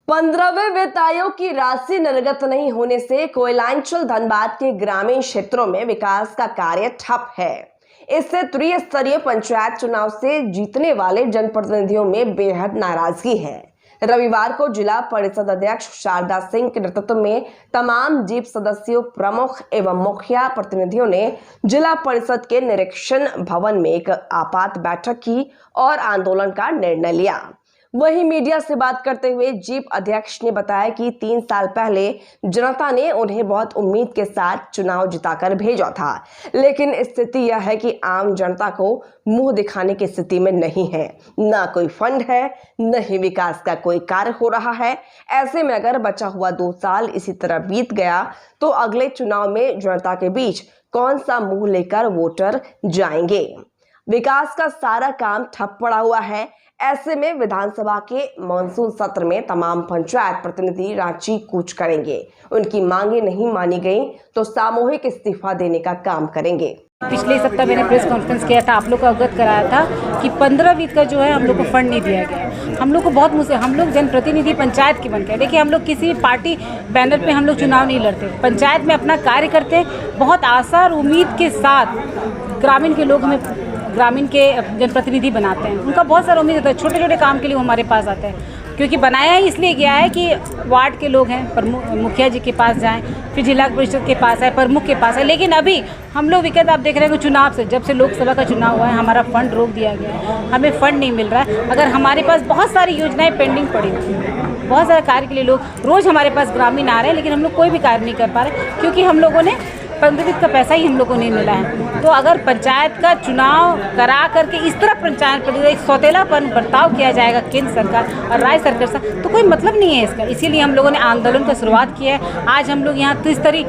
15वें वित्त आयोग की राशि निर्गत नहीं होने से कोयलांचल धनबाद के ग्रामीण क्षेत्रों में विकास का कार्य ठप है। इससे त्रिस्तरीय पंचायत चुनाव से जीतने वाले जनप्रतिनिधियों में बेहद नाराजगी है। रविवार को जिला परिषद अध्यक्ष शारदा सिंह के नेतृत्व में तमाम जीप सदस्यों, प्रमुख एवं मुखिया प्रतिनिधियों ने जिला परिषद के निरीक्षण भवन में एक आपात बैठक की और आंदोलन का निर्णय लिया। वहीं मीडिया से बात करते हुए जीप अध्यक्ष ने बताया कि 3 साल पहले जनता ने उन्हें बहुत उम्मीद के साथ चुनाव जिताकर भेजा था, लेकिन स्थिति यह है कि आम जनता को मुंह दिखाने की स्थिति में नहीं है। ना कोई फंड है, न ही विकास का कोई कार्य हो रहा है। ऐसे में अगर बचा हुआ 2 साल इसी तरह बीत गया तो अगले चुनाव में जनता के बीच कौन सा मुंह लेकर वोटर जाएंगे। विकास का सारा काम ठप पड़ा हुआ है। ऐसे में विधानसभा के मानसून सत्र में तमाम पंचायत प्रतिनिधि रांची कूच करेंगे। उनकी मांगे नहीं मानी गई तो सामूहिक इस्तीफा देने का काम करेंगे। पिछले सप्ताह मैंने प्रेस कॉन्फ्रेंस किया था, आप लोग को अवगत कराया था कि 15 वित्त का जो है हम लोग को फंड नहीं दिया गया। हम लोग को बहुत मुझसे, हम लोग जनप्रतिनिधि पंचायत के बन के, देखिए हम लोग किसी पार्टी बैनर पे हम लोग चुनाव नहीं लड़ते, पंचायत में अपना कार्य करते हैं। बहुत आशा और उम्मीद के साथ ग्रामीण के लोग हमें ग्रामीण के जनप्रतिनिधि बनाते हैं। उनका बहुत सारा उम्मीद होता है, छोटे छोटे काम के लिए वो हमारे पास आते हैं, क्योंकि बनाया ही इसलिए गया है कि वार्ड के लोग हैं, मुखिया जी के पास जाएं, फिर जिला परिषद के पास है, प्रमुख के पास है। लेकिन अभी हम लोग विकट आप देख रहे हैं कि चुनाव से, जब से लोकसभा का चुनाव हुआ है, हमारा फंड रोक दिया गया है, हमें फंड नहीं मिल रहा है। अगर हमारे पास बहुत सारी योजनाएं पेंडिंग पड़ी हुई हैं, बहुत सारे कार्य के लिए लोग रोज़ हमारे पास ग्रामीण आ रहे हैं, लेकिन हम लोग कोई भी कार्य नहीं कर पा रहे, क्योंकि हम लोगों ने 15 वित्त का पैसा ही हम लोग को नहीं मिला है। तो अगर पंचायत का चुनाव करा करके इस तरह पंचायत पर एक सौतेलापन बर्ताव किया जाएगा केंद्र सरकार और राज्य सरकार से, तो कोई मतलब नहीं है इसका। इसीलिए हम लोगों ने आंदोलन का शुरुआत किया है। आज हम लोग यहाँ त्रिस्तरीय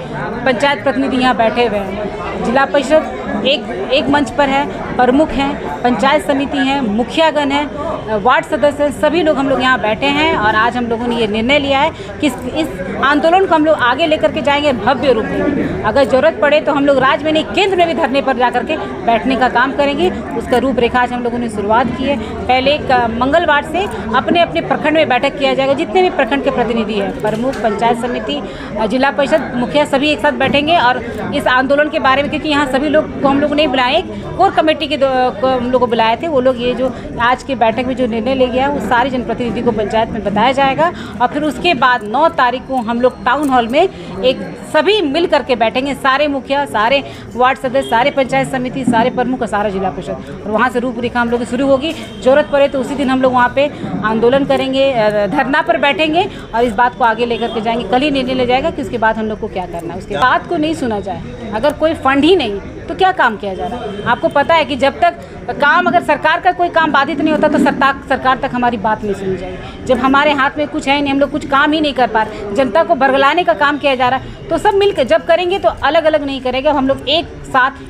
पंचायत प्रतिनिधि यहाँ बैठे हुए हैं। जिला परिषद एक मंच पर है, प्रमुख हैं, पंचायत समिति हैं, मुखियागण हैं, वार्ड सदस्य हैं, सभी लोग हम लोग यहाँ बैठे हैं। और आज हम लोगों ने ये निर्णय लिया है कि इस आंदोलन को हम लोग आगे लेकर के जाएंगे भव्य रूप में। अगर जरूरत पड़े तो हम लोग राज्य में नहीं, केंद्र में भी धरने पर जाकर के बैठने का काम करेंगे। उसका रूपरेखा आज हम लोगों ने शुरुआत की है। पहले मंगलवार से अपने अपने प्रखंड में बैठक किया जाएगा। जितने भी प्रखंड के प्रतिनिधि हैं, प्रमुख, पंचायत समिति, जिला परिषद, मुखिया, सभी एक साथ बैठेंगे और इस आंदोलन के बारे में, क्योंकि यहाँ सभी लोग को हम लोग नहीं बुलाए, कोर कमेटी के हम लोग को बुलाए थे। वो लोग ये जो आज के बैठक में जो निर्णय ले गया वो सारे जनप्रतिनिधि को पंचायत में बताया जाएगा। और फिर उसके बाद 9 तारीख को हम लोग टाउन हॉल में एक सभी मिल करके बैठेंगे, सारे मुखिया, सारे वार्ड सदस्य, सारे पंचायत समिति, सारे प्रमुख और सारा जिला परिषद। और वहाँ से रूपरेखा हम लोग की शुरू होगी। जरूरत पड़े तो उसी दिन हम लोग वहाँ पे आंदोलन करेंगे, धरना पर बैठेंगे और इस बात को आगे लेकर के जाएंगे। कल ही निर्णय ले जाएगा कि उसके बाद हम लोग को क्या करना है। उसके बात को नहीं सुना जाए। अगर कोई फंड ही नहीं तो क्या काम किया जा रहा है। आपको पता है कि जब तक काम, अगर सरकार का कोई काम बाधित नहीं होता तो सरकार तक हमारी बात नहीं सुनी जाएगी। जब हमारे हाथ में कुछ है नहीं, हम लोग कुछ काम ही नहीं कर पा रहे, जनता को बरगलाने का काम किया जा रहा है, तो सब मिलकर जब करेंगे तो अलग अलग नहीं करेंगे। हम लोग एक साथ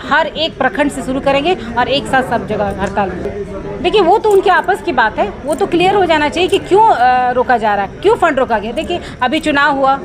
हर एक प्रखंड से शुरू करेंगे और एक साथ सब जगह हड़ताल। देखिए वो तो उनके आपस की बात है, वो तो क्लियर हो जाना चाहिए कि क्यों रोका जा रहा है, क्यों फंड रोका गया। देखिए अभी चुनाव हुआ,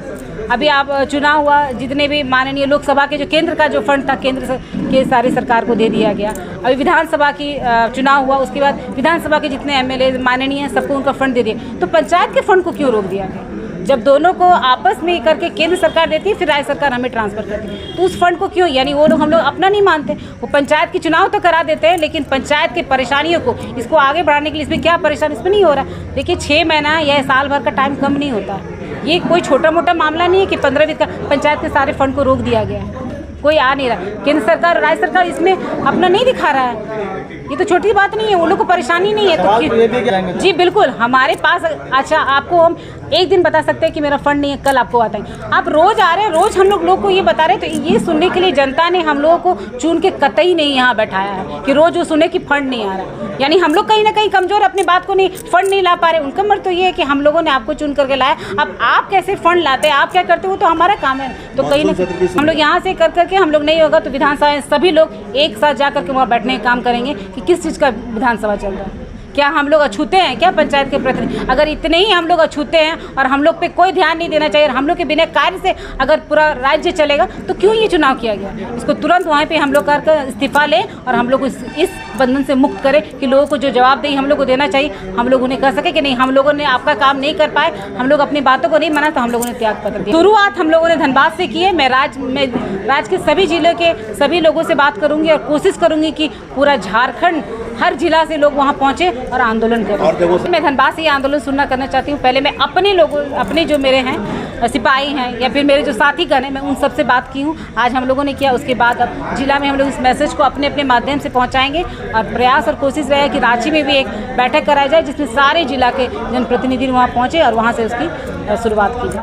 चुनाव हुआ, जितने भी माननीय लोकसभा के जो केंद्र का जो फंड था, केंद्र के सारी सरकार को दे दिया गया। अभी विधानसभा की चुनाव हुआ, उसके बाद विधानसभा के जितने एमएलए माननीय हैं सबको उनका फंड दे दिया। तो पंचायत के फंड को क्यों रोक दिया गया? जब दोनों को आपस में करके केंद्र सरकार देती है, फिर राज्य सरकार हमें ट्रांसफर करती है, तो उस फंड को क्यों, यानी वो लोग हम लोग अपना नहीं मानते। वो पंचायत की चुनाव तो करा देते हैं, लेकिन पंचायत की परेशानियों को, इसको आगे बढ़ाने के लिए इसमें क्या परेशानी, इसमें नहीं हो रहा। देखिए 6 महीना या साल भर का टाइम कम नहीं होता। ये कोई छोटा मोटा मामला नहीं है कि 15 वित्त का पंचायत के सारे फंड को रोक दिया गया है। कोई आ नहीं रहा, केंद्र सरकार और राज्य सरकार इसमें अपना नहीं दिखा रहा है। ये तो छोटी बात नहीं है, वो लोग को परेशानी नहीं है तो जी बिल्कुल हमारे पास। अच्छा, आपको हम एक दिन बता सकते हैं कि मेरा फंड नहीं है, कल आपको आता है। आप रोज आ रहे हैं, रोज हम लोग को ये बता रहे हैं, तो ये सुनने के लिए जनता ने हम लोगों को चुन के कतई नहीं यहाँ बैठाया है कि रोज वो सुने कि फंड नहीं आ रहा। यानी हम लोग कहीं ना कहीं कमजोर, अपनी बात को नहीं, फंड नहीं ला पा रहे। उनका मत तो ये है कि हम लोगों ने आपको चुन करके लाया, अब आप कैसे फंड लाते हैं, आप क्या करते हो, तो हमारा काम है। तो कहीं ना हम लोग यहाँ से कर करके हम लोग नहीं होगा तो विधानसभा सभी लोग एक साथ जा करके वहाँ बैठने का काम करेंगे कि किस चीज़ का विधानसभा चल रहा है, क्या हम लोग अछूते हैं क्या पंचायत के प्रतिनिधि? अगर इतने ही हम लोग अछूते हैं और हम लोग पे कोई ध्यान नहीं देना चाहिए, हम लोग के बिना कार्य से अगर पूरा राज्य चलेगा तो क्यों ये चुनाव किया गया? इसको तुरंत वहाँ पे हम लोग कर इस्तीफा लें और हम लोग इस बंधन से मुक्त करें कि लोगों को जो जवाबदेही हम लोग को देना चाहिए, हम लोग उन्हें कह सके कि नहीं हम लोगों ने आपका काम नहीं कर पाए, हम लोग अपनी बातों को नहीं माना तो हम लोगों ने त्याग पत्र दिया। शुरुआत हम लोगों ने धनबाद से की है। मैं राज्य के सभी जिलों के सभी लोगों से बात करूंगी और कोशिश करूंगी कि पूरा झारखंड हर जिला से लोग वहां पहुंचे और आंदोलन करें। मैं धनबाद से ये आंदोलन शुरू करना चाहती हूँ। पहले मैं अपने जो मेरे हैं सिपाही हैं या फिर मेरे जो साथीगण हैं, मैं उन सबसे बात की हूँ। आज हम लोगों ने किया, उसके बाद अब जिला में हम लोग इस मैसेज को अपने अपने माध्यम से पहुँचाएंगे और प्रयास और कोशिश रहेगा कि रांची में भी एक बैठक कराई जाए जिसमें सारे जिला के जनप्रतिनिधि वहाँ पहुँचे और वहाँ से उसकी शुरुआत की जाए।